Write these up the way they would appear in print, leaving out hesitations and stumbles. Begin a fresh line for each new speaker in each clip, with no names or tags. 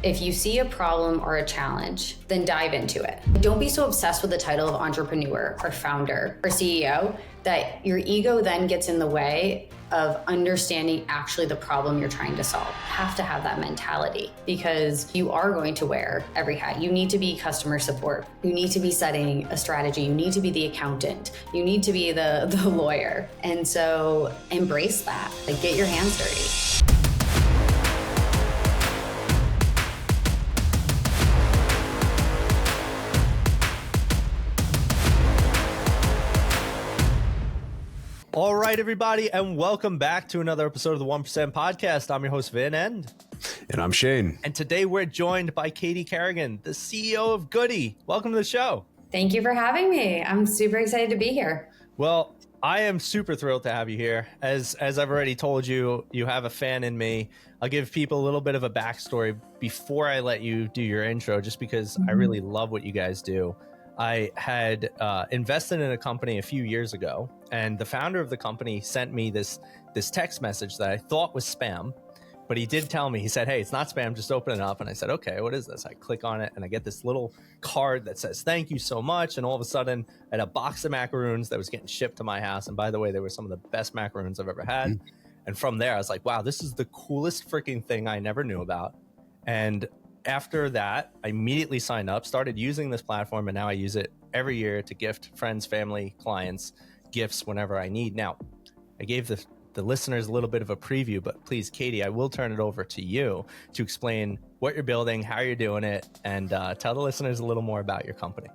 If you see a problem or a challenge, then dive into it. Don't be so obsessed with the title of entrepreneur or founder or CEO that your ego then gets in the way of understanding actually the problem you're trying to solve. You have to have that mentality because you are going to wear every hat. You need to be customer support. You need to be setting a strategy. You need to be the accountant. You need to be the lawyer. And so embrace that. Like, get your hands dirty.
All right, everybody, and welcome back to another episode of the 1% Podcast. I'm your host, Vin, and
I'm Shane.
And today we're joined by Katy Carrigan, the CEO of Goody. Welcome to the show.
Thank you for having me. I'm super excited to be here.
Well, I am super thrilled to have you here. As I've already told you, you have a fan in me. I'll give people a little bit of a backstory before I let you do your intro, just because I really love what you guys do. I had invested in a company a few years ago, and the founder of the company sent me this text message that I thought was spam, but he did tell me, he said, "Hey, it's not spam, just open it up." And I said, "Okay, what is this?" I click on it and I get this little card that says, "Thank you so much." And all of a sudden I had a box of macaroons that was getting shipped to my house. And by the way, they were some of the best macaroons I've ever had. And from there I was like, wow, this is the coolest freaking thing I never knew about. And after that, I immediately signed up, started using this platform, and now I use it every year to gift friends, family, clients gifts whenever I need. Now, I gave the listeners a little bit of a preview, but please, Katy, I will turn it over to you to explain what you're building, how you're doing it, and tell the listeners a little more about your company.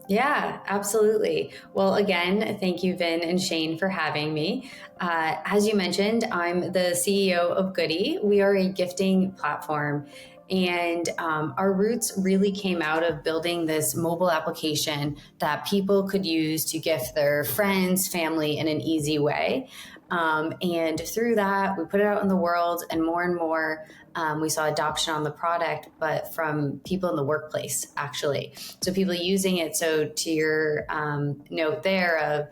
Yeah, absolutely. Well, again, thank you, Vin and Shane, for having me. As you mentioned, I'm the CEO of Goody. We are a gifting platform. And our roots really came out of building this mobile application that people could use to gift their friends, family in an easy way. And through that, we put it out in the world, and more, we saw adoption on the product, but from people in the workplace, actually. So people using it. So to your note there of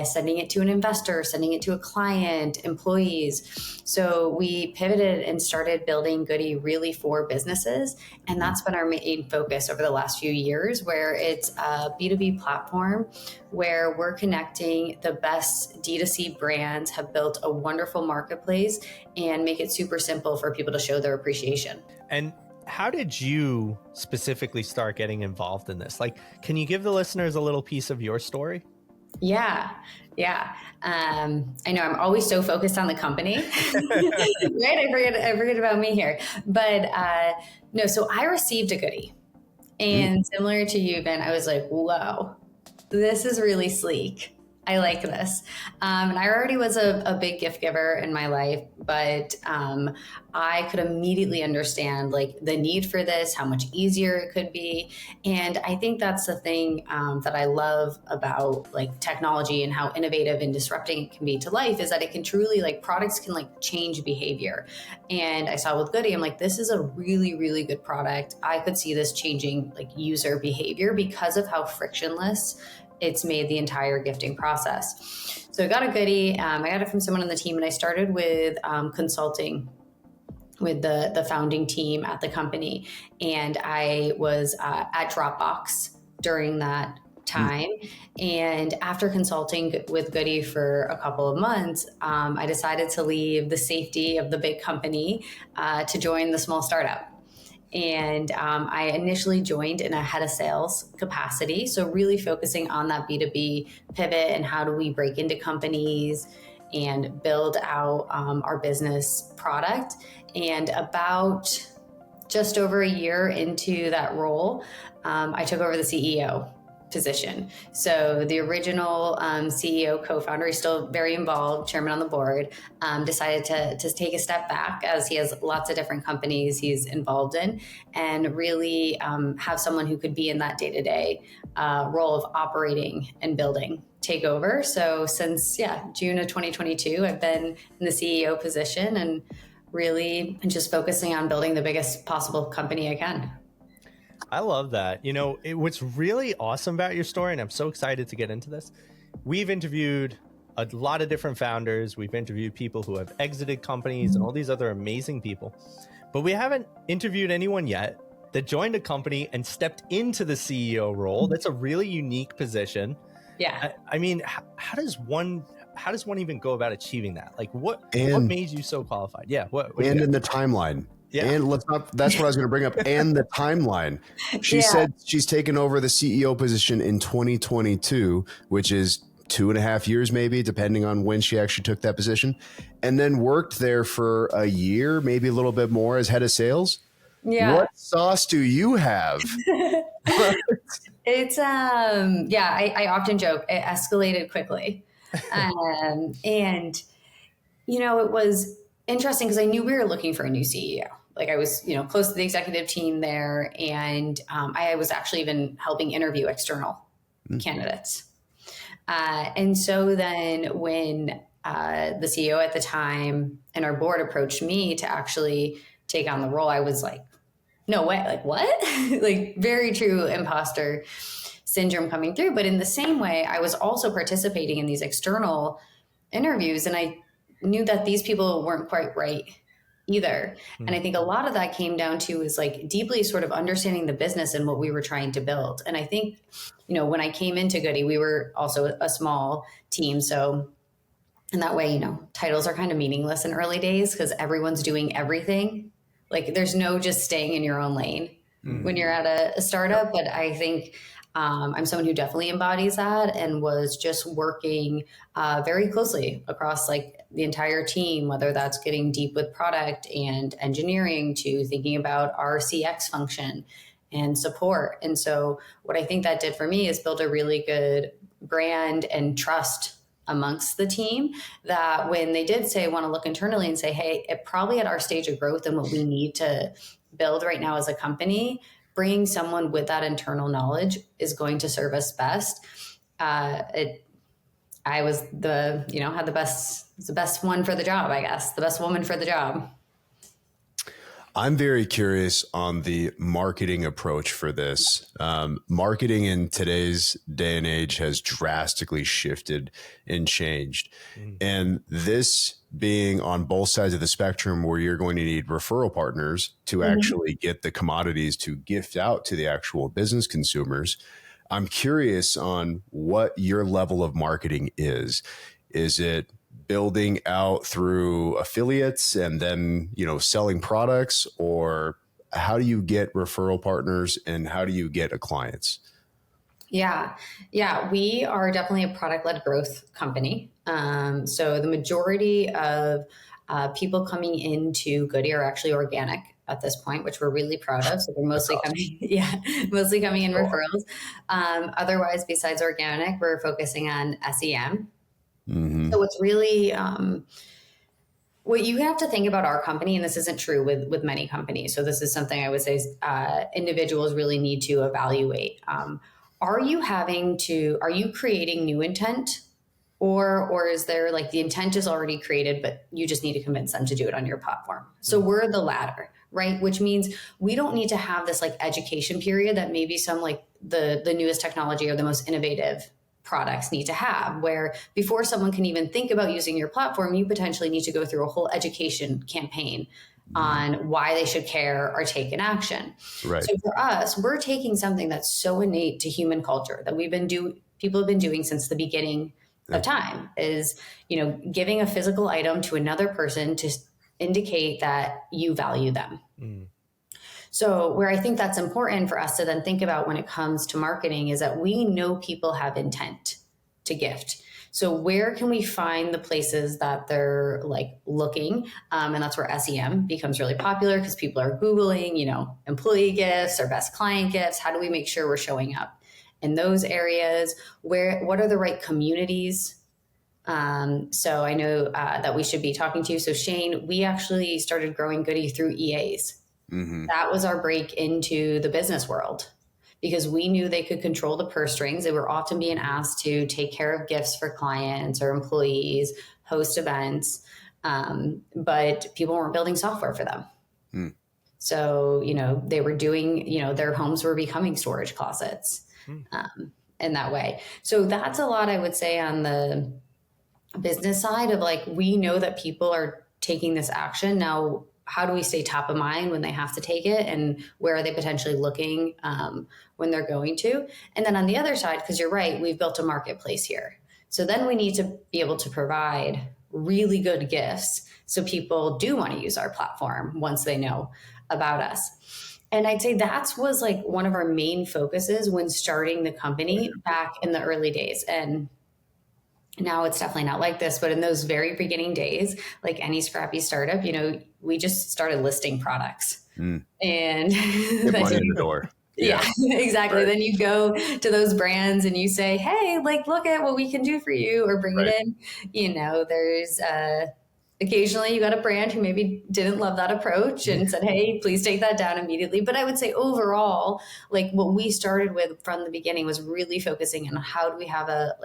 sending it to an investor, sending it to a client, employees. So we pivoted and started building Goody really for businesses. And that's been our main focus over the last few years, where it's a B2B platform where we're connecting the best D2C brands, have built a wonderful marketplace, and make it super simple for people to show their appreciation.
And how did you specifically start getting involved in this? Like, can you give the listeners a little piece of your story?
Yeah. I know I'm always so focused on the company, right? I forget about me here. But no, so I received a Goody, and similar to you, Ben, I was like, whoa, this is really sleek. I like this. And I already was a big gift giver in my life, but I could immediately understand like the need for this, how much easier it could be. And I think that's the thing that I love about like technology and how innovative and disrupting it can be to life, is that it can truly, like, products can like change behavior. And I saw with Goody, I'm like, this is a really, really good product. I could see this changing like user behavior because of how frictionless it's made the entire gifting process. So I got a Goody. I got it from someone on the team, and I started with consulting with the founding team at the company. And I was at Dropbox during that time. And after consulting with Goody for a couple of months, I decided to leave the safety of the big company to join the small startup. And I initially joined in a head of sales capacity. So really focusing on that B2B pivot and how do we break into companies and build out our business product. And about just over a year into that role, I took over the CEO position. So the original CEO, co-founder, he's still very involved, chairman on the board, decided to take a step back, as he has lots of different companies he's involved in, and really have someone who could be in that day-to-day role of operating and building take over. So since June of 2022, I've been in the CEO position and really just focusing on building the biggest possible company I can.
I love that. You know, what's really awesome about your story, and I'm so excited to get into this, we've interviewed a lot of different founders. We've interviewed people who have exited companies and all these other amazing people. but we haven't interviewed anyone yet that joined a company and stepped into the CEO role. That's a really unique position.
Yeah.
I mean, how does one even go about achieving that? Like what made you so qualified? Yeah. What
and in the timeline. Yeah. And that's what I was going to bring up. And the timeline. She said she's taken over the CEO position in 2022, which is 2.5 years, maybe, depending on when she actually took that position, and then worked there for a year, maybe a little bit more as head of sales. Yeah. What sauce do you have?
It's, I often joke, it escalated quickly. And, it was interesting because I knew we were looking for a new CEO. Like I was, close to the executive team there. And I was actually even helping interview external candidates. And so then when the CEO at the time and our board approached me to actually take on the role, I was like, no way, like what? Like very true imposter syndrome coming through. But in the same way, I was also participating in these external interviews and I knew that these people weren't quite right either. Mm-hmm. And I think a lot of that came down to is like deeply sort of understanding the business and what we were trying to build. And I think, when I came into Goody, we were also a small team. So in that way, titles are kind of meaningless in early days because everyone's doing everything. Like there's no just staying in your own lane when you're at a startup. But I think I'm someone who definitely embodies that and was just working very closely across like the entire team, whether that's getting deep with product and engineering to thinking about our CX function and support. And so what I think that did for me is build a really good brand and trust amongst the team that when they did say want to look internally and say, hey, it probably at our stage of growth and what we need to build right now as a company, bringing someone with that internal knowledge is going to serve us best. I was had the best one for the job, I guess, the best woman for the job.
I'm very curious on the marketing approach for this. Marketing in today's day and age has drastically shifted and changed. And this being on both sides of the spectrum where you're going to need referral partners to actually get the commodities to gift out to the actual business consumers, I'm curious on what your level of marketing is. Is it building out through affiliates and then, selling products, or how do you get referral partners and how do you get clients?
Yeah. We are definitely a product-led growth company. So the majority of people coming into Goody are actually organic at this point, which we're really proud of. So they're mostly coming in referrals. Otherwise, besides organic, we're focusing on SEM. So it's really what you have to think about our company, and this isn't true with many companies. So this is something I would say individuals really need to evaluate. Are you creating new intent, or is there like the intent is already created, but you just need to convince them to do it on your platform? So we're the latter, right? Which means we don't need to have this like education period that maybe some like the newest technology or the most innovative products need to have, where before someone can even think about using your platform, you potentially need to go through a whole education campaign on why they should care or take an action. Right. So for us, we're taking something that's so innate to human culture that people have been doing since the beginning of time, is, giving a physical item to another person to indicate that you value them. So where I think that's important for us to then think about when it comes to marketing is that we know people have intent to gift. So where can we find the places that they're like looking? And that's where SEM becomes really popular because people are Googling, employee gifts or best client gifts. How do we make sure we're showing up in those areas? What are the right communities? So I know that we should be talking to you. So Shane, we actually started growing Goody through EAs. That was our break into the business world because we knew they could control the purse strings. They were often being asked to take care of gifts for clients or employees, host events, but people weren't building software for them. So, they were doing, their homes were becoming storage closets in that way. So that's a lot, I would say, on the business side of like, we know that people are taking this action. Now, how do we stay top of mind when they have to take it, and where are they potentially looking when they're going to? And then on the other side, because you're right, we've built a marketplace here. So then we need to be able to provide really good gifts so people do want to use our platform once they know about us. And I'd say that was like one of our main focuses when starting the company back in the early days. And now it's definitely not like this, but in those very beginning days, like any scrappy startup, we just started listing products and
Get money in the door.
Yeah, exactly. Right. Then you go to those brands and you say, hey, like, look at what we can do for you, or bring it in. There's occasionally you got a brand who maybe didn't love that approach and said, hey, please take that down immediately. But I would say overall, like what we started with from the beginning was really focusing on how do we have a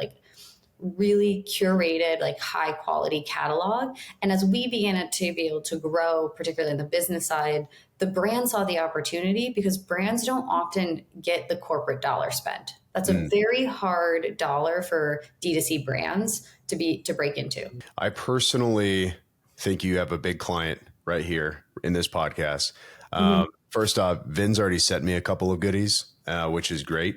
really curated, like high quality catalog. And as we began to be able to grow, particularly in the business side, the brand saw the opportunity, because brands don't often get the corporate dollar spent. That's a very hard dollar for D2C brands to break into.
I personally think you have a big client right here in this podcast. First off, Vin's already sent me a couple of goodies, which is great.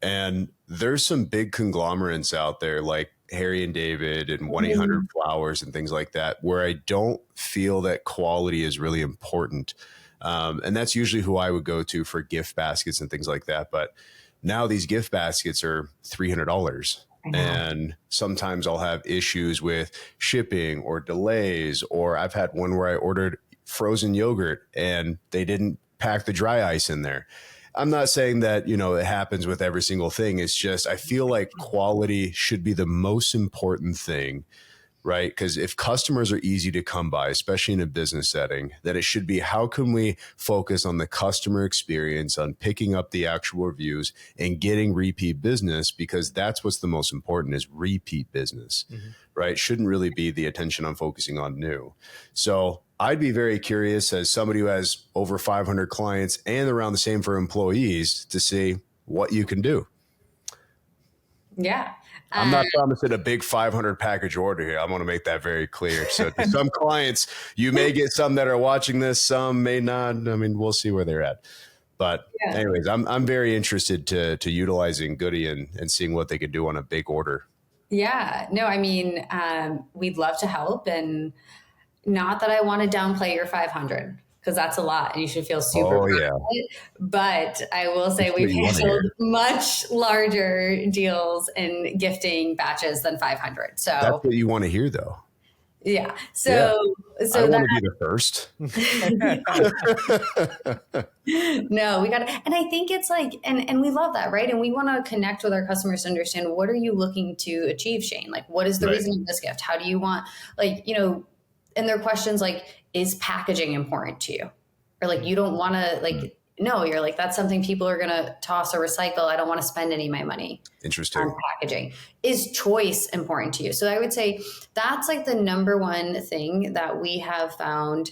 And there's some big conglomerates out there like Harry and David and 1-800-Flowers and things like that, where I don't feel that quality is really important. And that's usually who I would go to for gift baskets and things like that. But now these gift baskets are $300. And sometimes I'll have issues with shipping or delays, or I've had one where I ordered frozen yogurt and they didn't pack the dry ice in there. I'm not saying that, it happens with every single thing. It's just, I feel like quality should be the most important thing, right? Because if customers are easy to come by, especially in a business setting, then it should be, how can we focus on the customer experience, on picking up the actual reviews and getting repeat business? Because that's what's the most important, is repeat business, right? Shouldn't really be the attention on focusing on new. So I'd be very curious, as somebody who has over 500 clients and around the same for employees, to see what you can do.
Yeah.
I'm not promising a big 500 package order here. I want to make that very clear. So to some clients, you may get some that are watching this, some may not. I mean, we'll see where they're at. But anyways, I'm very interested to utilizing Goody and seeing what they could do on a big order.
Yeah. No, I mean, we'd love to help. And not that I want to downplay your 500, because that's a lot and you should feel super proud of it. But I will say we've handled much larger deals in gifting batches than 500. So
that's what you want to hear, though.
Yeah. So
I don't want to be the first.
No, we got to, and I think it's like, and we love that, right? And we want to connect with our customers to understand, what are you looking to achieve, Shane? Like, what is the reason of this gift? How do you want, and their questions like, is packaging important to you? Or like, you don't want to no, you're like, that's something people are going to toss or recycle. I don't want to spend any of my money on packaging. Is choice important to you? So I would say that's like the number one thing that we have found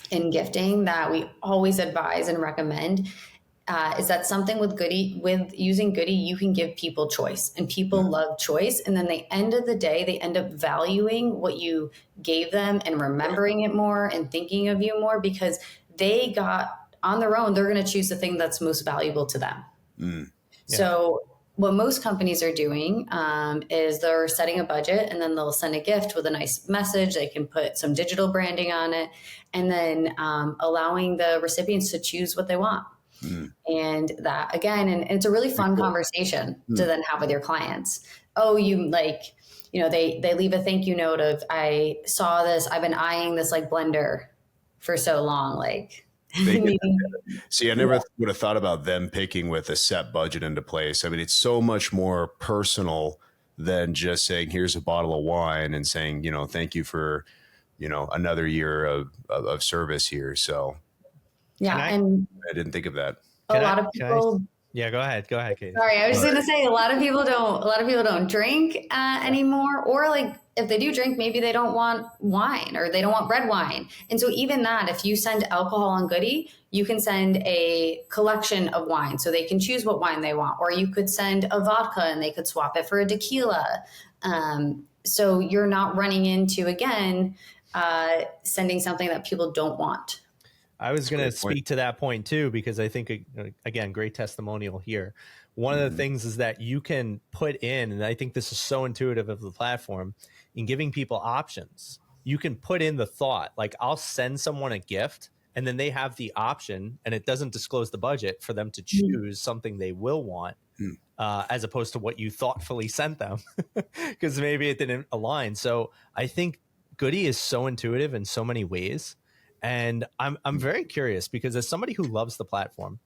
in gifting that we always advise and recommend, is that something with using Goody, you can give people choice, and people love choice. And then the end of the day, they end up valuing what you gave them and remembering it more and thinking of you more, because they got on their own, they're going to choose the thing that's most valuable to them. So what most companies are doing is they're setting a budget, and then they'll send a gift with a nice message. They can put some digital branding on it, and then allowing the recipients to choose what they want. And that, again, and it's a really fun conversation to then have with your clients. Oh, they leave a thank you note of, I saw this, I've been eyeing this blender for so long.
See, I never would have thought about them picking with a set budget into place. I mean, it's so much more personal than just saying, here's a bottle of wine and saying, thank you for, another year of service here. So
and
I didn't think of that.
A lot of people.
Yeah, go ahead, Katie.
Sorry, I was just going to say, a lot of people don't drink anymore, or if they do drink, maybe they don't want wine, or they don't want red wine. And so even that, if you send alcohol on Goody, you can send a collection of wine, so they can choose what wine they want, or you could send a vodka and they could swap it for a tequila. So you're not running into, again, sending something that people don't want.
I was going to speak to that point too, because I think, again, great testimonial here. One of the things is that you can put in, and I think this is so intuitive of the platform, in giving people options. You can put in the thought, like, I'll send someone a gift, and then they have the option, and it doesn't disclose the budget for them to choose something they will want, as opposed to what you thoughtfully sent them, because maybe it didn't align. So I think Goody is so intuitive in so many ways. And I'm very curious, because as somebody who loves the platform,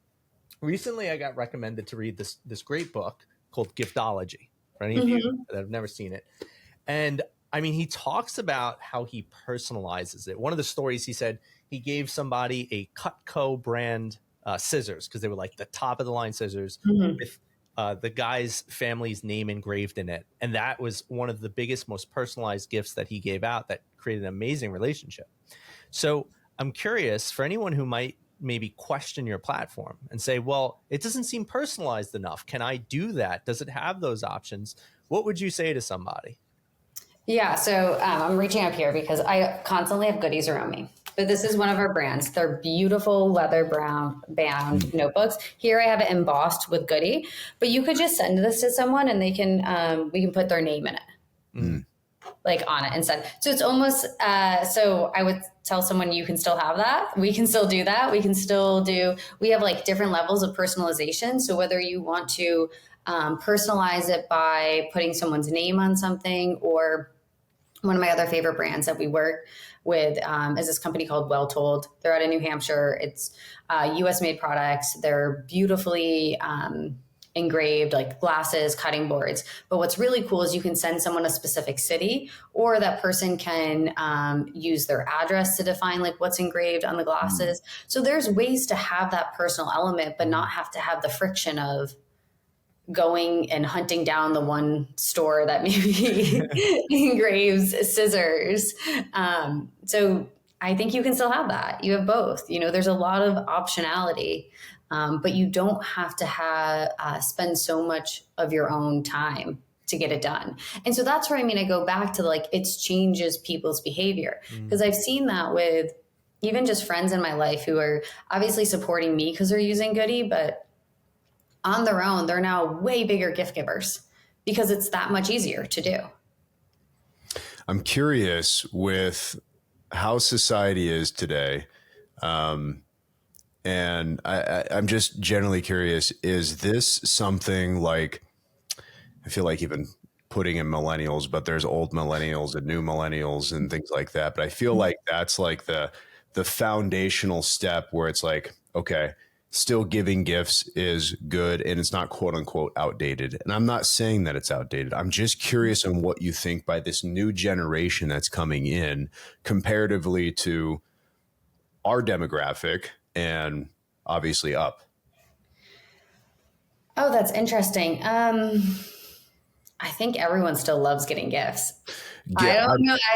recently I got recommended to read this great book called Giftology, for any of you that have never seen it. And I mean, he talks about how he personalizes it. One of the stories, he said he gave somebody a Cutco brand scissors, because they were like the top of the line scissors with the guy's family's name engraved in it. And that was one of the biggest, most personalized gifts that he gave out that created an amazing relationship. So I'm curious, for anyone who might maybe question your platform and say, well, it doesn't seem personalized enough. Can I do that? Does it have those options? What would you say to somebody?
Yeah, so I'm reaching up here because I constantly have goodies around me. But this is one of our brands. They're beautiful leather bound notebooks. Here I have it embossed with Goody, but you could just send this to someone and they can we can put their name in it, like on it and send. So it's almost so I would tell someone, you can still have that. We can still do that. We can still do. We have like different levels of personalization. So whether you want to personalize it by putting someone's name on something, or one of my other favorite brands that we work with is this company called Well Told. They're out of New Hampshire. It's US made products. They're beautifully engraved, like glasses, cutting boards. But what's really cool is you can send someone a specific city, or that person can use their address to define like what's engraved on the glasses. So there's ways to have that personal element, but not have to have the friction of going and hunting down the one store that maybe engraves scissors. So I think you can still have that. You have both. You know, there's a lot of optionality, but you don't have to have spend so much of your own time to get it done. And so that's where, I mean, I go back to like, it changes people's behavior, because I've seen that with even just friends in my life who are obviously supporting me because they're using Goody, but on their own, they're now way bigger gift givers because it's that much easier to do.
I'm curious with how society is today. And I'm just generally curious, is this something like, I feel like even putting in millennials, but there's old millennials and new millennials and things like that. But I feel like that's like the foundational step where it's like, okay, still giving gifts is good and it's not quote unquote outdated. And I'm not saying that it's outdated. I'm just curious on what you think by this new generation that's coming in comparatively to our demographic and obviously up.
Oh, that's interesting. I think everyone still loves getting gifts.
Yeah,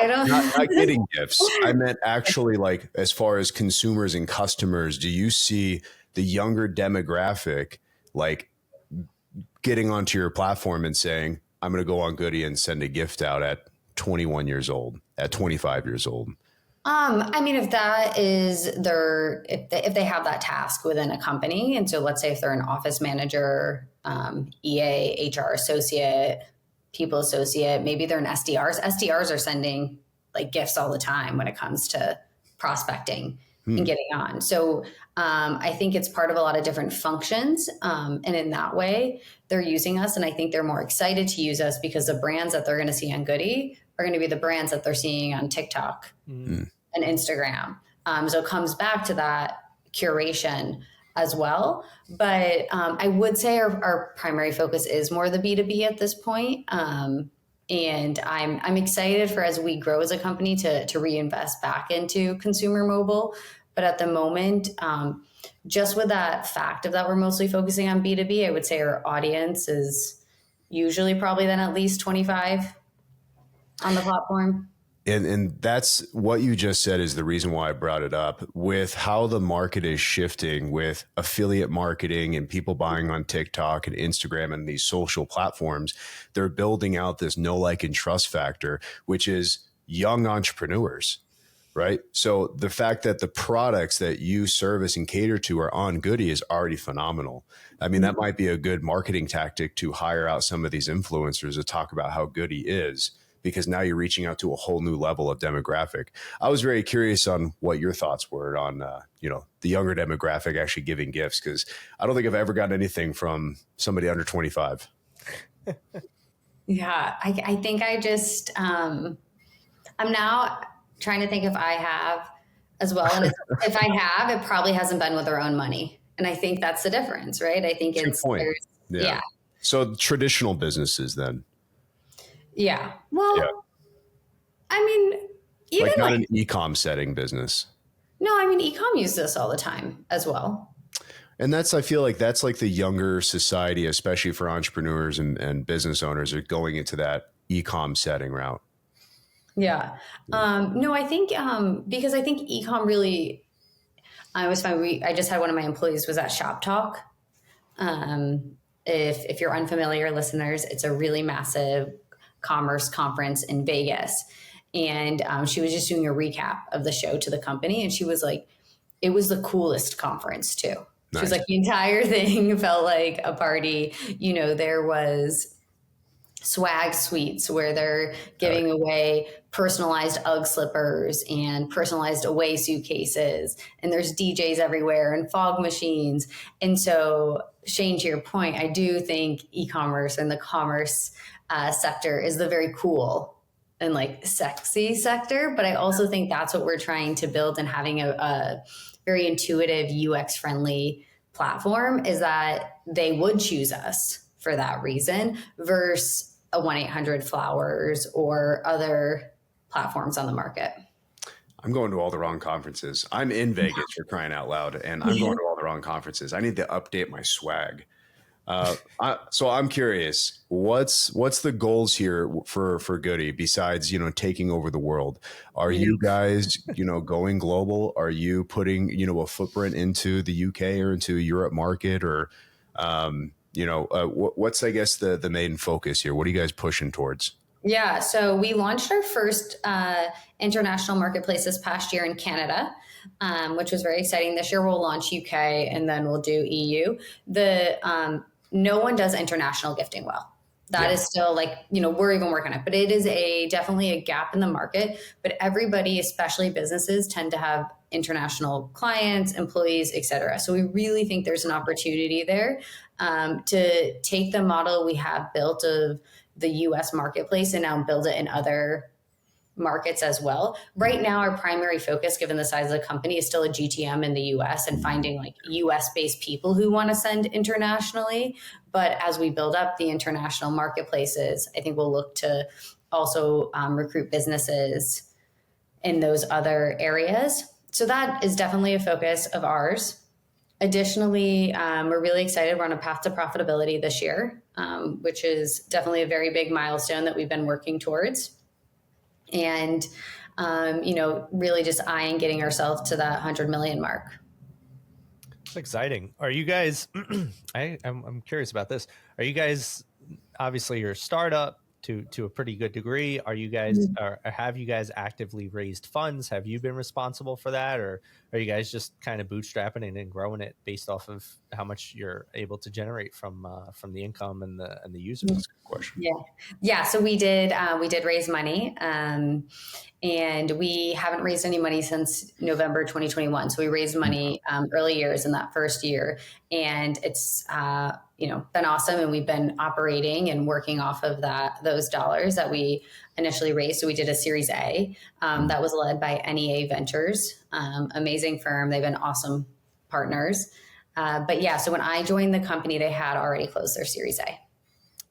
I don't
not getting gifts. I meant actually, like, as far as consumers and customers, do you see the younger demographic like getting onto your platform and saying, I'm going to go on Goody and send a gift out at 21 years old, at 25 years old?
I mean, if that is if they have that task within a company, and so let's say if they're an office manager, EA, HR associate, people associate, maybe they're an SDRs. SDRs are sending like gifts all the time when it comes to prospecting and getting on. So I think it's part of a lot of different functions. And in that way, they're using us. And I think they're more excited to use us because the brands that they're going to see on Goody are going to be the brands that they're seeing on TikTok and Instagram. So it comes back to that curation as well. But I would say our primary focus is more the B2B at this point. And I'm excited for, as we grow as a company, to reinvest back into consumer mobile. But at the moment, just with that fact of that we're mostly focusing on B2B, I would say our audience is usually probably then at least 25 on the platform.
And that's what you just said is the reason why I brought it up, with how the market is shifting with affiliate marketing and people buying on TikTok and Instagram and these social platforms. They're building out this know, like, and trust factor, which is young entrepreneurs. right? So the fact that the products that you service and cater to are on Goody is already phenomenal. I mean, that might be a good marketing tactic to hire out some of these influencers to talk about how Goody is, because now you're reaching out to a whole new level of demographic. I was very curious on what your thoughts were on, the younger demographic actually giving gifts, because I don't think I've ever gotten anything from somebody under 25.
Yeah, I think I just, I'm now trying to think if I have as well. And if I have, it probably hasn't been with their own money. And I think that's the difference, right? I think
Good point. Yeah. So traditional businesses then.
Yeah. Well,
Yeah.
I mean, even
like not an e-com setting business.
No, I mean, e-com uses this all the time as well.
And I feel like that's like the younger society, especially for entrepreneurs and business owners, are going into that e-com setting route.
Yeah. No, I think because I think e-com really, I was fine. I just had one of my employees was at Shop Talk. If you're unfamiliar, listeners, it's a really massive commerce conference in Vegas. And she was just doing a recap of the show to the company. And she was like, it was the coolest conference too. Nice. She was like, the entire thing felt like a party. There was swag suites where they're giving away personalized UGG slippers and personalized away suitcases. And there's DJs everywhere and fog machines. And so, Shane, to your point, I do think e-commerce and the commerce sector is the very cool and like sexy sector. But I also think that's what we're trying to build, and having a very intuitive UX friendly platform is that they would choose us for that reason versus a 1-800-Flowers or other platforms on the market.
I'm going to all the wrong conferences. I'm in Vegas for crying out loud, and I'm going to all the wrong conferences. I need to update my swag. So I'm curious, what's the goals here for Goody besides, taking over the world? Are you guys, going global? Are you putting, a footprint into the UK or into a Europe market, or, what's, I guess, the main focus here? What are you guys pushing towards?
Yeah. So we launched our first international marketplace this past year in Canada, which was very exciting. This year we'll launch UK and then we'll do EU. No one does international gifting well. That is still like, we're even working on it, but it is definitely a gap in the market. But everybody, especially businesses, tend to have international clients, employees, et cetera. So we really think there's an opportunity there to take the model we have built of the US marketplace and now build it in other markets as well. Right now, our primary focus, given the size of the company, is still a GTM in the US and finding like US based people who want to send internationally. But as we build up the international marketplaces, I think we'll look to also recruit businesses in those other areas. So that is definitely a focus of ours. Additionally, we're really excited. We're on a path to profitability this year, which is definitely a very big milestone that we've been working towards. And, really just eyeing getting ourselves to that 100 million mark.
It's exciting. Are you guys, I'm curious about this. Are you guys, obviously you're a startup to a pretty good degree. Are you guys, have you guys actively raised funds? Have you been responsible for that? Or are you guys just kind of bootstrapping it and growing it based off of how much you're able to generate from the income and the users? That's a good question.
Yeah. So we did raise money, and we haven't raised any money since November 2021. So we raised money early years in that first year, and it's been awesome. And we've been operating and working off of those dollars that we initially raised. So we did a Series A that was led by NEA Ventures, amazing firm. They've been awesome partners. But yeah, so when I joined the company, they had already closed their Series A.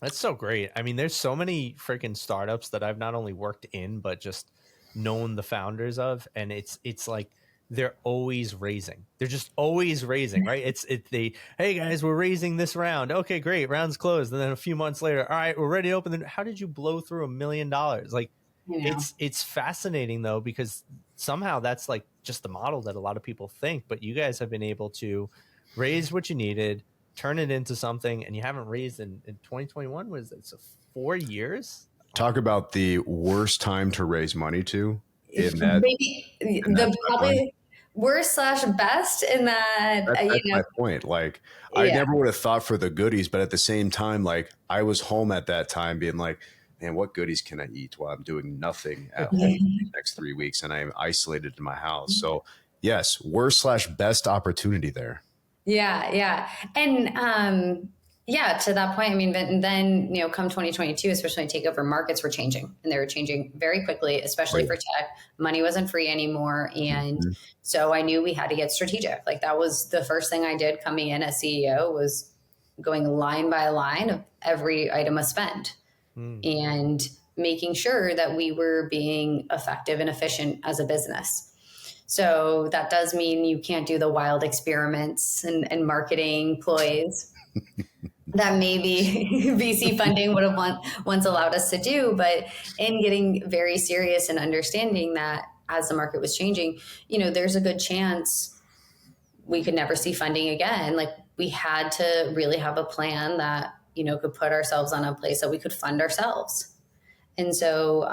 That's so great. I mean, there's so many freaking startups that I've not only worked in, but just known the founders of. And it's like, they're always raising. They're just always raising, right? Hey guys, we're raising this round. Okay, great. Round's closed. And then a few months later, all right, we're ready to open. How did you blow through $1 million? Like, it's fascinating though, because somehow that's like just the model that a lot of people think, but you guys have been able to raise what you needed, turn it into something, and you haven't raised in 2021. Was it 4 years?
Talk about the worst time to raise money to. in that.
Maybe
And that's
the
my point.
probably worst slash best in that,
That's my point. Like, I
yeah.
never would have thought for the goodies, but at the same time, like, I was home at that time being like, man, what goodies can I eat while I'm doing nothing at home these next 3 weeks and I'm isolated in my house? So, yes, worst slash best opportunity there.
Yeah, yeah. And yeah, to that point, I mean, then, come 2022, especially takeover markets were changing and they were changing very quickly,
Oh,
especially
yeah.
for tech. Money wasn't free anymore. And
Mhm.
so I knew we had to get strategic. Like that was the first thing I did coming in as CEO was going line by line of every item of spend
Mm.
and making sure that we were being effective and efficient as a business. So that does mean you can't do the wild experiments and marketing ploys that maybe VC funding would have once allowed us to do. But in getting very serious and understanding that as the market was changing, there's a good chance we could never see funding again. Like we had to really have a plan that, could put ourselves on a place that we could fund ourselves. And so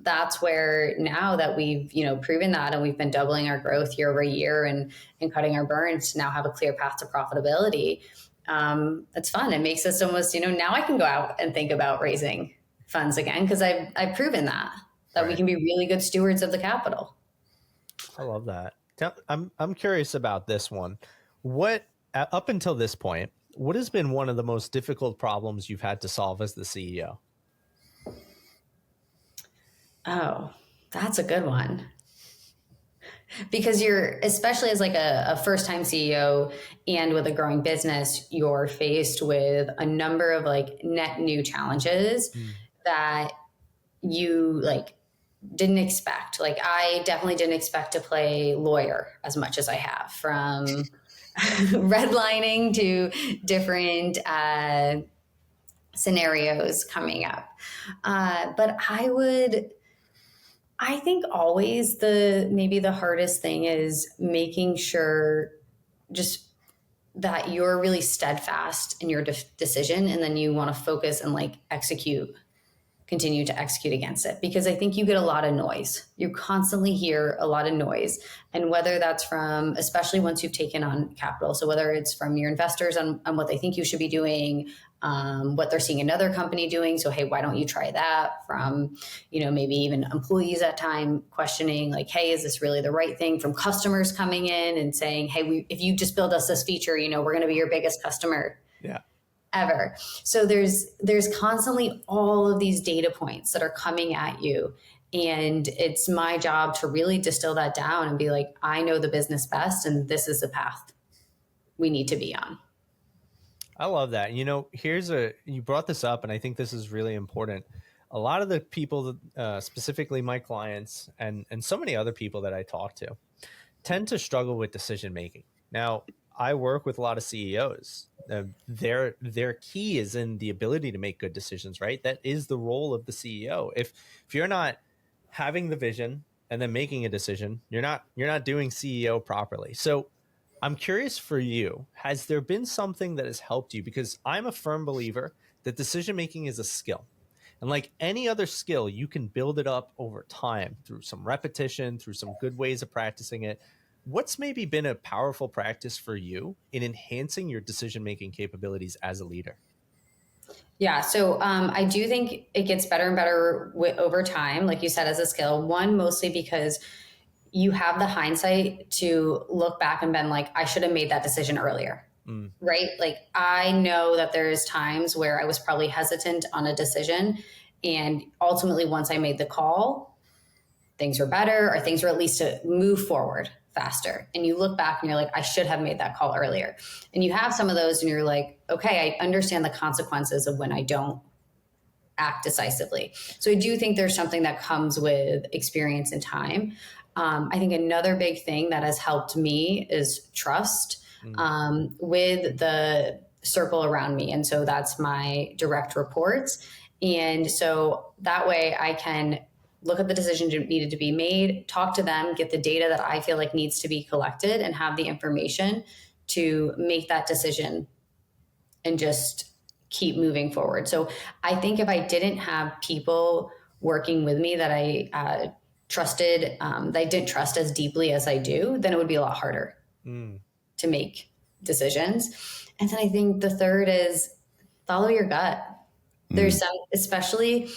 that's where now that we've proven that and we've been doubling our growth year over year and cutting our burns to now have a clear path to profitability. It's fun. It makes us almost now I can go out and think about raising funds again because I've proven that we
Right.
can be really good stewards of the capital.
I love that. I'm curious about this one. What up until this point, what has been one of the most difficult problems you've had to solve as the CEO?
Oh, that's a good one. Because you're, especially as like a first time CEO and with a growing business, you're faced with a number of like net new challenges
Mm.
that you like didn't expect. Like I definitely didn't expect to play lawyer as much as I have, from redlining to different scenarios coming up. But I think always maybe the hardest thing is making sure just that you're really steadfast in your decision and then you want to focus and like continue to execute against it, because I think you get a lot of noise. You constantly hear a lot of noise. And whether that's from, especially once you've taken on capital, so whether it's from your investors on what they think you should be doing, what they're seeing another company doing. So, hey, why don't you try that? From, maybe even employees at time questioning like, hey, is this really the right thing? From customers coming in and saying, hey, if you just build us this feature, we're going to be your biggest customer.
Yeah.
Ever. So there's constantly all of these data points that are coming at you. And it's my job to really distill that down and be like, I know the business best, and this is the path we need to be on.
I love that. You brought this up, and I think this is really important. A lot of the people, specifically my clients and so many other people that I talk to, tend to struggle with decision making. Now, I work with a lot of CEOs. Their key is in the ability to make good decisions, right? That is the role of the CEO. If you're not having the vision and then making a decision, you're not doing CEO properly. So I'm curious for you, has there been something that has helped you? Because I'm a firm believer that decision making is a skill. And like any other skill, you can build it up over time through some repetition, through some good ways of practicing it. What's maybe been a powerful practice for you in enhancing your decision-making capabilities as a leader?
Yeah. So I do think it gets better and better over time, like you said, as a skill. One, mostly because you have the hindsight to look back and been like, I should have made that decision earlier.
Mm.
Right? Like I know that there's times where I was probably hesitant on a decision. And ultimately, once I made the call, things were better, or things were at least to move forward faster. And you look back and you're like, I should have made that call earlier. And you have some of those and you're like, okay, I understand the consequences of when I don't act decisively. So I do think there's something that comes with experience and time. I think another big thing that has helped me is trust with the circle around me. And so that's my direct reports. And so that way I can look at the decisions that needed to be made, talk to them, get the data that I feel like needs to be collected, and have the information to make that decision and just keep moving forward. So I think if I didn't have people working with me that I trusted, that I didn't trust as deeply as I do, then it would be a lot harder to make decisions. And then I think the third is follow your gut. There's some, especially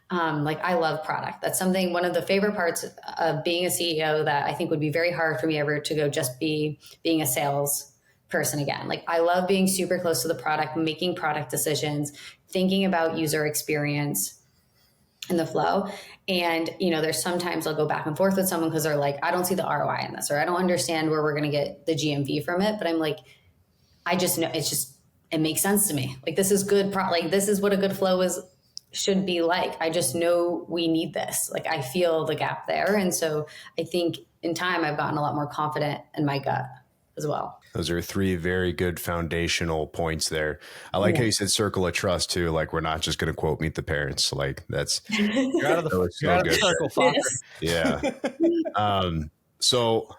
like I love product. That's something, one of the favorite parts of being a CEO that I think would be very hard for me ever to go just being a sales person again. Like I love being super close to the product, making product decisions, thinking about user experience and the flow. And, there's sometimes I'll go back and forth with someone because they're like, I don't see the ROI in this, or I don't understand where we're going to get the GMV from it. But I'm like, I just know it makes sense to me. Like this is good. Like this is what a good flow should be like. I just know we need this. Like I feel the gap there. And so I think in time I've gotten a lot more confident in my gut as well.
Those are three very good foundational points there. I like how you said circle of trust too. Like we're not just going to quote meet the parents. Like that's
you're out of the circle, Fokker.
Yeah. So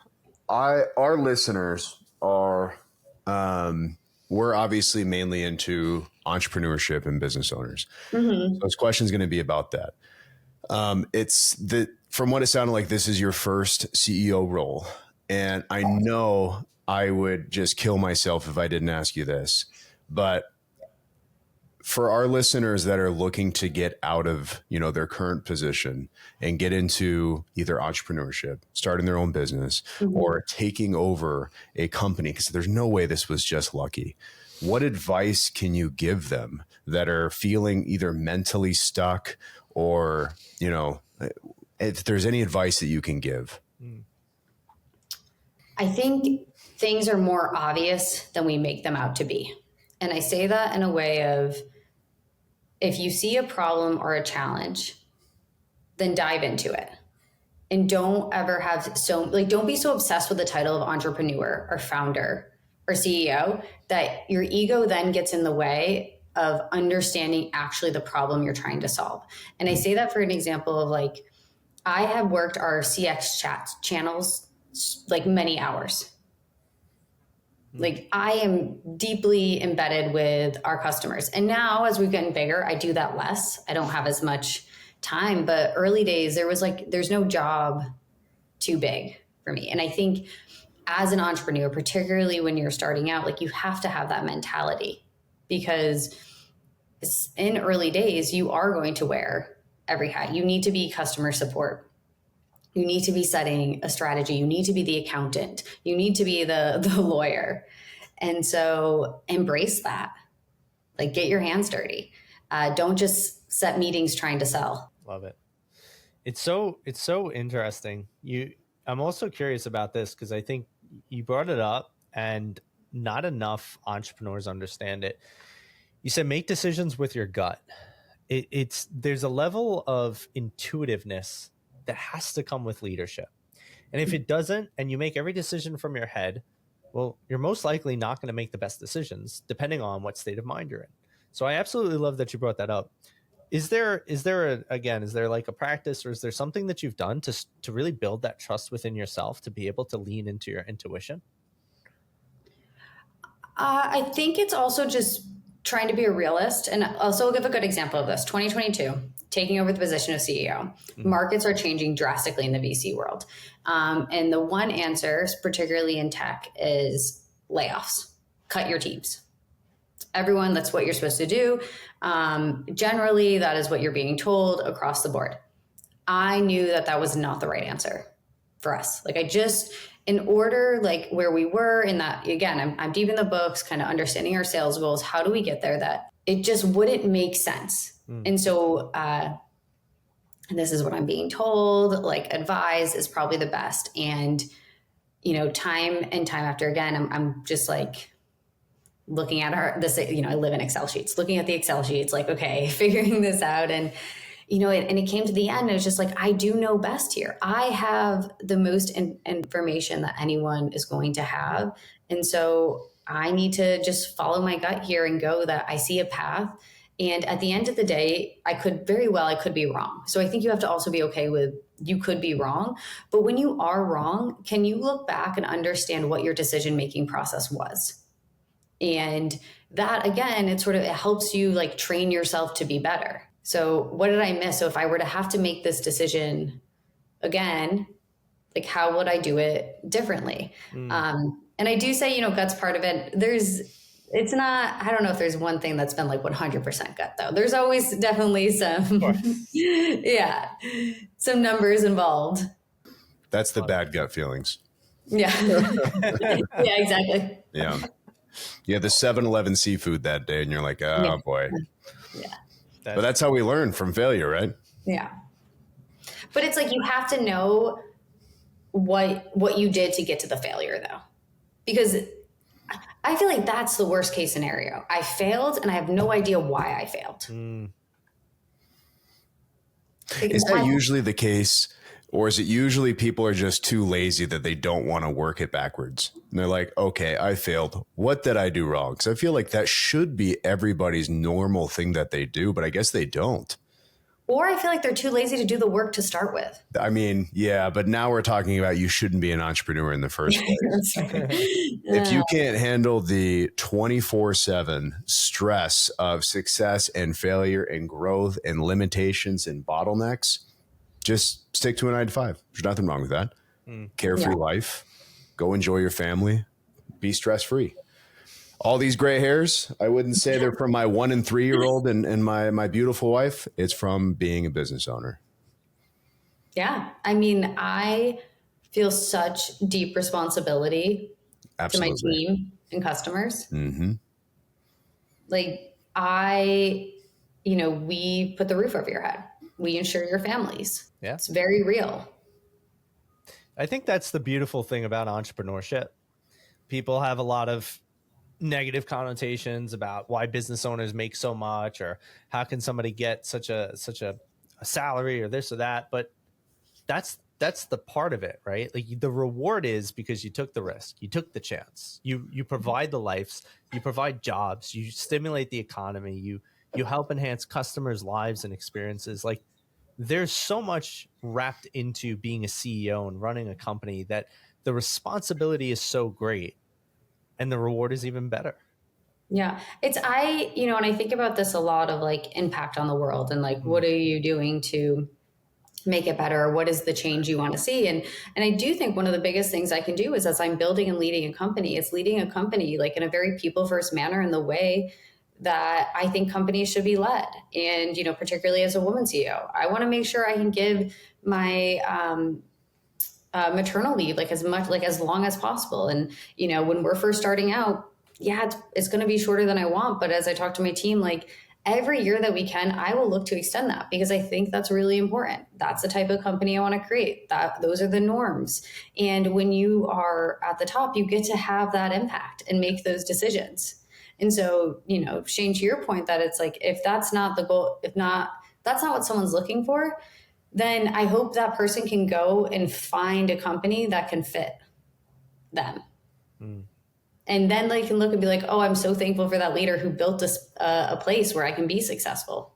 our listeners are, we're obviously mainly into entrepreneurship and business owners. So this question is going to be about that. From what it sounded like, this is your first CEO role. And I know I would just kill myself if I didn't ask you this, but for our listeners that are looking to get out of, their current position and get into either entrepreneurship, starting their own business, or taking over a company, because there's no way this was just lucky. What advice can you give them that are feeling either mentally stuck or, if there's any advice that you can give?
I think things are more obvious than we make them out to be. And I say that in a way of, if you see a problem or a challenge, then dive into it. And don't ever don't be so obsessed with the title of entrepreneur or founder or CEO that your ego then gets in the way of understanding actually the problem you're trying to solve. And I say that for an example of like, I have worked our CX chat channels like many hours. Like I am deeply embedded with our customers. And now as we've gotten bigger, I do that less. I don't have as much time, but early days there's no job too big for me. And I think as an entrepreneur, particularly when you're starting out, like you have to have that mentality, because in early days, you are going to wear every hat. You need to be customer support. You need to be setting a strategy. You need to be the accountant. You need to be the lawyer. And so embrace that. Like get your hands dirty. Don't just set meetings trying to sell.
Love it. It's so interesting. I'm also curious about this because I think you brought it up and not enough entrepreneurs understand it. You said make decisions with your gut. There's a level of intuitiveness that has to come with leadership. And if it doesn't, and you make every decision from your head, well, you're most likely not going to make the best decisions depending on what state of mind you're in. So I absolutely love that you brought that up. Is there like a practice, or is there something that you've done to really build that trust within yourself to be able to lean into your intuition?
I think it's also just trying to be a realist. And also I'll give a good example of this. 2022, taking over the position of CEO. Markets are changing drastically in the VC world. And the one answer, particularly in tech, is layoffs. Cut your teams. Everyone, that's what you're supposed to do. Generally, that is what you're being told across the board. I knew that was not the right answer for us. Like in order, like where we were in that, again, I'm deep in the books, kind of understanding our sales goals. How do we get there? That it just wouldn't make sense. And so, and this is what I'm being told, like advise is probably the best. And, time and time after again, I'm just like looking at I live in Excel sheets, looking at the Excel sheets, like, okay, figuring this out. And, and it came to the end, and it was just like, I do know best here. I have the most information that anyone is going to have. And so I need to just follow my gut here and go that I see a path. And at the end of the day, I could be wrong. So I think you have to also be okay with, you could be wrong. But when you are wrong, can you look back and understand what your decision-making process was? And that, again, it helps you like train yourself to be better. So what did I miss? So if I were to have to make this decision again, like how would I do it differently? And I do say, gut's part of it. It's not, I don't know if there's one thing that's been like 100% gut though. There's always definitely some, yeah, some numbers involved.
That's the bad gut feelings.
Yeah. Yeah, exactly.
Yeah. You had the 7-Eleven seafood that day and you're like, oh boy.
Yeah.
But that's how we learn from failure, right?
Yeah. But it's like, you have to know what you did to get to the failure though, because I feel like that's the worst case scenario. I failed and I have no idea why I failed.
Is that usually the case? Or is it usually people are just too lazy that they don't want to work it backwards? And they're like, okay, I failed. What did I do wrong? Because I feel like that should be everybody's normal thing that they do, but I guess they don't.
Or I feel like they're too lazy to do the work to start with.
I mean, yeah, but now we're talking about you shouldn't be an entrepreneur in the first place. If you can't handle the 24/7 stress of success and failure and growth and limitations and bottlenecks, just stick to a 9 to 5. There's nothing wrong with that. Carefree life. Go enjoy your family. Be stress-free. All these gray hairs, I wouldn't say they're from my 1 and 3-year-old and my beautiful wife. It's from being a business owner.
Yeah. I mean, I feel such deep responsibility to my team and customers. Like we put the roof over your head. We insure your families.
Yeah.
It's very real.
I think that's the beautiful thing about entrepreneurship. People have a lot of negative connotations about why business owners make so much, or how can somebody get such a salary or this or that. But that's the part of it, right? Like the reward is because you took the risk, you took the chance, you provide the lives, you provide jobs, you stimulate the economy, you help enhance customers' lives and experiences. Like there's so much wrapped into being a CEO and running a company that the responsibility is so great and the reward is even better.
Yeah. And I think about this a lot of like impact on the world and like, what are you doing to make it better? What is the change you want to see? And I do think one of the biggest things I can do is, as I'm building and leading a company, it's leading a company like in a very people first manner, in the way that I think companies should be led. And, particularly as a woman CEO, I want to make sure I can give my maternal leave as long as possible. And, when we're first starting out, it's going to be shorter than I want. But as I talk to my team, like every year that we can, I will look to extend that, because I think that's really important. That's the type of company I want to create. Those are the norms. And when you are at the top, you get to have that impact and make those decisions. And so, Shane, to your point, that it's like, if that's not the goal, that's not what someone's looking for, then I hope that person can go and find a company that can fit them. And then they can look and be like, oh, I'm so thankful for that leader who built a place where I can be successful.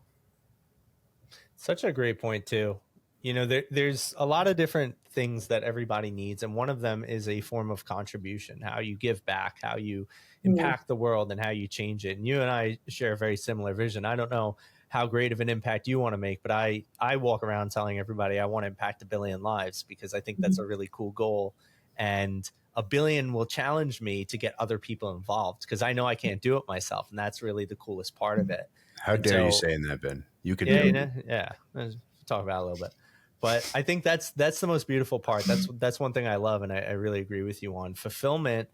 Such a great point too. There's a lot of different things that everybody needs. And one of them is a form of contribution, how you give back, how you impact the world, and how you change it. And you and I share a very similar vision. I don't know how great of an impact you want to make, but I walk around telling everybody I want to impact 1 billion lives, because I think that's a really cool goal. And 1 billion will challenge me to get other people involved, because I know I can't do it myself. And that's really the coolest part of it.
How dare you saying that, Ben? You can do it.
Yeah. We'll talk about it a little bit. But I think that's the most beautiful part. That's one thing I love. And I really agree with you on. Fulfillment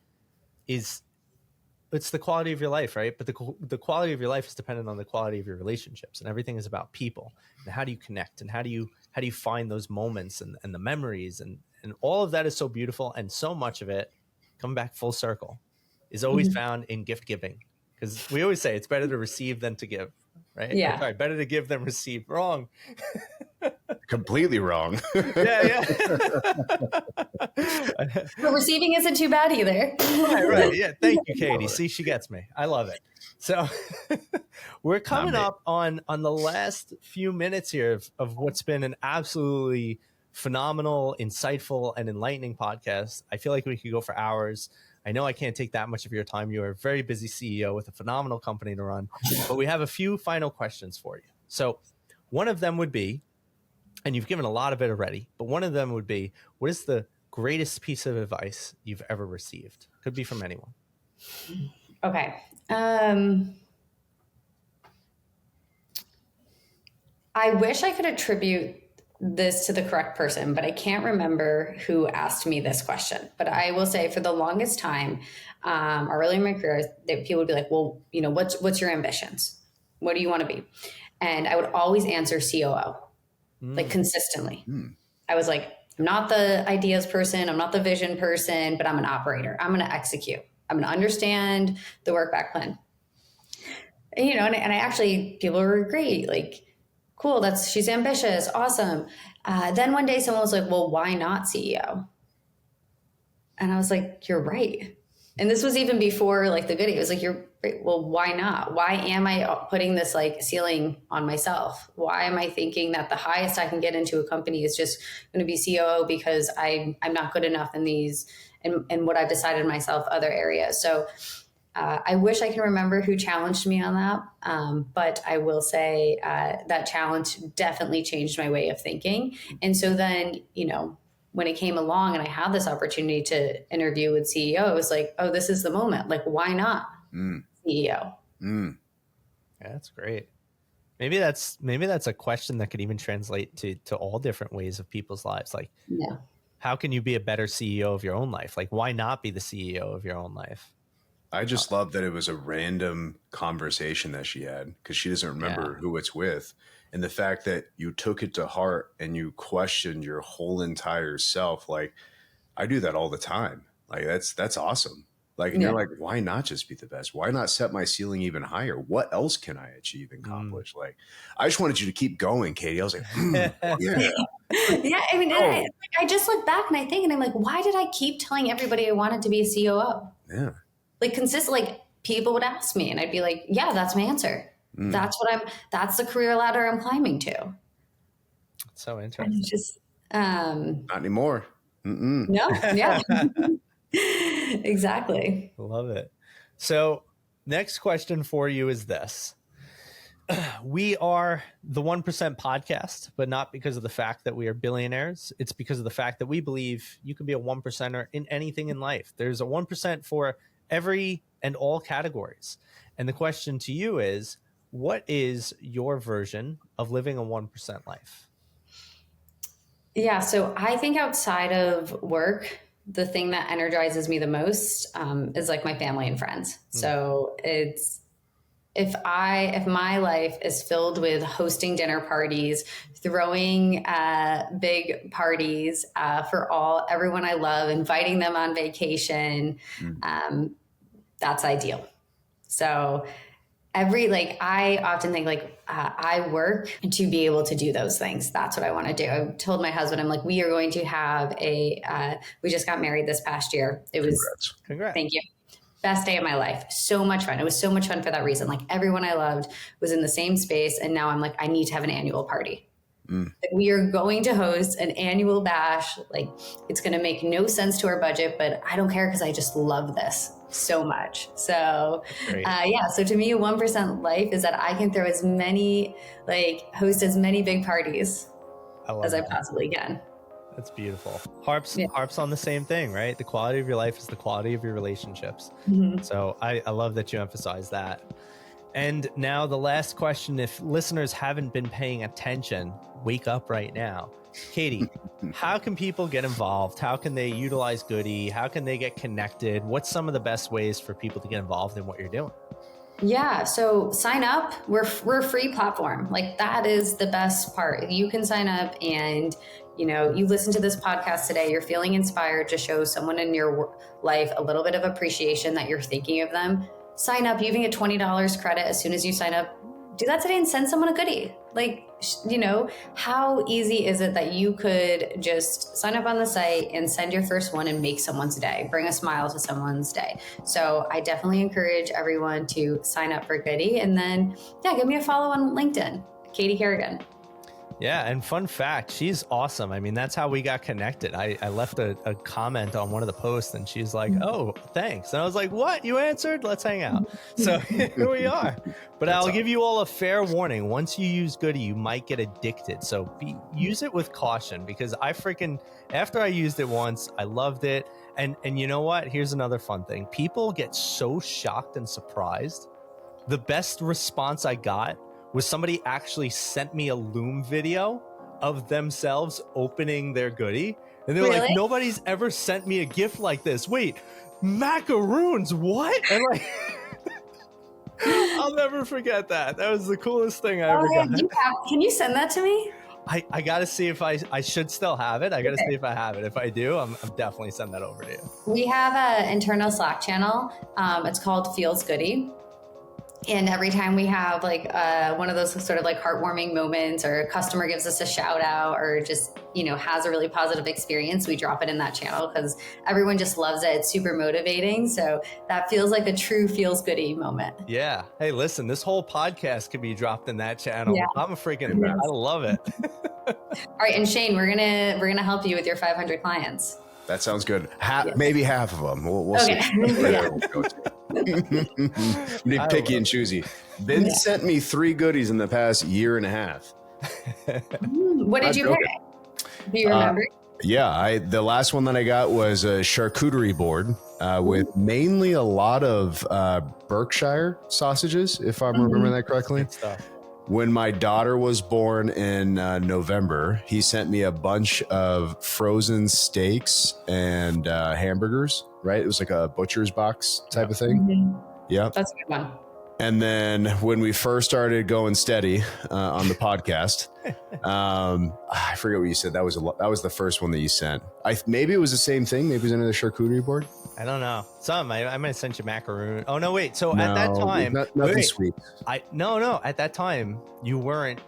it's the quality of your life, right? But the quality of your life is dependent on the quality of your relationships, and everything is about people. And how do you connect, and how do you find those moments and the memories, and all of that is so beautiful. And so much of it, coming back full circle, is always found in gift giving, because we always say it's better to receive than to give, right?
Yeah.
Sorry, better to give than receive. Wrong.
Completely wrong.
Yeah.
But receiving isn't too bad either.
Right. Yeah. Thank you, Katie. See, she gets me. I love it. So we're coming up on the last few minutes here of what's been an absolutely phenomenal, insightful, and enlightening podcast. I feel like we could go for hours. I know I can't take that much of your time. You're a very busy CEO with a phenomenal company to run, but we have a few final questions for you. So one of them would be, and you've given a lot of it already, but one of them would be, what is the greatest piece of advice you've ever received? Could be from anyone.
Okay. I wish I could attribute this to the correct person, but I can't remember who asked me this question. But I will say, for the longest time, early in my career, people would be like, well, what's your ambitions? What do you want to be? And I would always answer COO, like consistently. I was like, I'm not the ideas person. I'm not the vision person, but I'm an operator. I'm going to execute. I'm going to understand the work back plan. And I actually, people were great. Like, cool, she's ambitious, awesome. Then one day someone was like, well, why not CEO? And I was like, you're right. And this was even before like the Goody. It was like, you're right. Well, why not? Why am I putting this like ceiling on myself? Why am I thinking that the highest I can get into a company is just going to be COO because I'm not good enough in these and what I've decided myself other areas. So I wish I can remember who challenged me on that. But I will say that challenge definitely changed my way of thinking. And so then, when it came along and I had this opportunity to interview with CEO, I was like, oh, this is the moment. Like, why not CEO?
Yeah, that's great. Maybe that's a question that could even translate to all different ways of people's lives. Like, how can you be a better CEO of your own life? Like, why not be the CEO of your own life?
I just love that it was a random conversation that she had because she doesn't remember who it's with. And the fact that you took it to heart and you questioned your whole entire self. Like, I do that all the time. Like, that's awesome. Like, and you're like, why not just be the best? Why not set my ceiling even higher? What else can I achieve and accomplish? Like, I just wanted you to keep going, Katie. I was like, yeah.
Yeah. I mean, I just look back and I think, and I'm like, why did I keep telling everybody I wanted to be a COO?
Yeah.
Like like people would ask me and I'd be like, yeah, that's my answer. That's the career ladder I'm climbing to.
So interesting.
Just,
not anymore.
No. Yeah, exactly.
Love it. So next question for you is this. We are the 1% podcast, but not because of the fact that we are billionaires. It's because of the fact that we believe you can be a 1%er in anything in life. There's a 1% for every and all categories. And the question to you is, what is your version of living a 1% life?
Yeah. So I think outside of work, the thing that energizes me the most is like my family and friends. So it's, if my life is filled with hosting dinner parties, throwing big parties for everyone I love, inviting them on vacation, that's ideal. So I often think I work to be able to do those things. That's what I want to do. I told my husband, I'm like, we are going to have we just got married this past year. It was,
Congrats.
Thank you. Best day of my life. So much fun. It was so much fun for that reason. Like, everyone I loved was in the same space. And now I'm like, I need to have an annual party. We are going to host an annual bash. Like, it's going to make no sense to our budget, but I don't care because I just love this so much. So so to me, a 1% life is that I can throw host as many big parties as I possibly can.
That's beautiful. Harps on the same thing, right? The quality of your life is the quality of your relationships. So I love that you emphasize that. And now the last question, if listeners haven't been paying attention, wake up right now. Katy, how can people get involved? How can they utilize Goody? How can they get connected? What's some of the best ways for people to get involved in what you're doing?
Yeah. So sign up. We're a free platform. Like, that is the best part. You can sign up and, you listen to this podcast today, you're feeling inspired to show someone in your life a little bit of appreciation that you're thinking of them. Sign up. You even get $20 credit as soon as you sign up. Do that today and send someone a Goody. Like, how easy is it that you could just sign up on the site and send your first one and make someone's day, bring a smile to someone's day? So I definitely encourage everyone to sign up for Goody, and then, give me a follow on LinkedIn, Katy Carrigan.
Yeah, and fun fact, she's awesome. I mean, that's how we got connected. I left a comment on one of the posts and she's like, oh, thanks. And I was like, what? You answered? Let's hang out. So here we are. But I'll give you all a fair warning. Once you use Goody, you might get addicted. So use it with caution, because after I used it once, I loved it. And you know what? Here's another fun thing. People get so shocked and surprised. The best response I got was somebody actually sent me a Loom video of themselves opening their Goody. And they're like, nobody's ever sent me a gift like this. Wait, macaroons, what? And like, I'll never forget that. That was the coolest thing I ever got.
Can you send that to me?
I got to see if I should still have it. I got to see if I have it. If I do, I'm definitely send that over to you.
We have an internal Slack channel. It's called Feels Goody. And every time we have like one of those sort of like heartwarming moments, or a customer gives us a shout out, or just, has a really positive experience, we drop it in that channel because everyone just loves it. It's super motivating. So that feels like a true Feels Goody moment.
Yeah. Hey, listen, this whole podcast could be dropped in that channel. Yeah. I love it.
All right. And Shane, we're going to help you with your 500 clients.
That sounds good. Maybe half of them. We'll see. Be picky and choosy. Ben sent me 3 goodies in the past year and a half.
What did you pick? Do you remember?
The last one that I got was a charcuterie board with mainly a lot of Berkshire sausages, if I'm remembering that correctly.
Good stuff.
When my daughter was born in November, he sent me a bunch of frozen steaks and hamburgers, right? It was like a butcher's box type of thing.
Mm-hmm.
Yeah.
That's a good one.
And then when we first started going steady on the podcast, I forget what you said. That was the first one that you sent. Maybe it was the same thing. Maybe it was another charcuterie board.
I don't know. I might have sent you macaroon. Oh no, wait. So at that time,
nothing sweet.
No. At that time, you weren't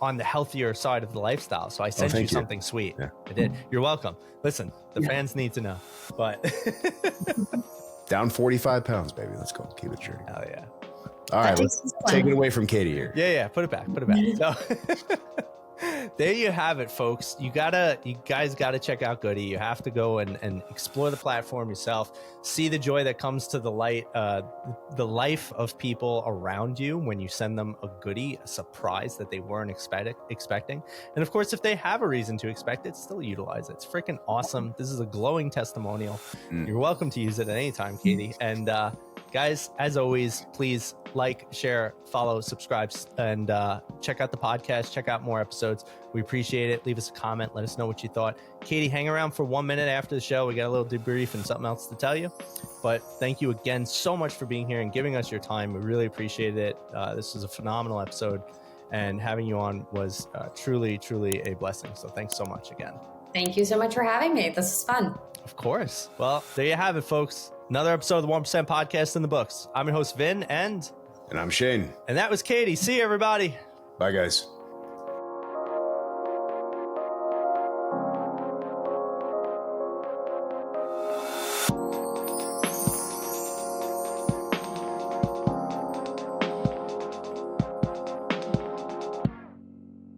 on the healthier side of the lifestyle. So I sent you something sweet. Yeah. I did. You're welcome. Listen, the fans need to know. But
down 45 pounds, baby. Let's go. Keep it journey.
Oh yeah.
All right, let's take it away from Katy here.
Yeah. Put it back. So there you have it, folks. You guys gotta check out Goody. You have to go and explore the platform yourself. See the joy that comes to the life of people around you when you send them a goodie, a surprise that they weren't expecting. And of course, if they have a reason to expect it, still utilize it. It's freaking awesome. This is a glowing testimonial. You're welcome to use it at any time, Katy. And guys, as always, please like, share, follow, subscribe, and check out the podcast. Check out more episodes. We appreciate it. Leave us a comment. Let us know what you thought. Katy, hang around for 1 minute after the show. We got a little debrief and something else to tell you. But thank you again so much for being here and giving us your time. We really appreciate it. This was a phenomenal episode, and having you on was truly, truly a blessing. So thanks so much again.
Thank you so much for having me. This is fun.
Of course. Well, there you have it, folks. Another episode of the 1% Podcast in the books. I'm your host, Vin, and
I'm Shane.
And that was Katy. See you, everybody.
Bye, guys.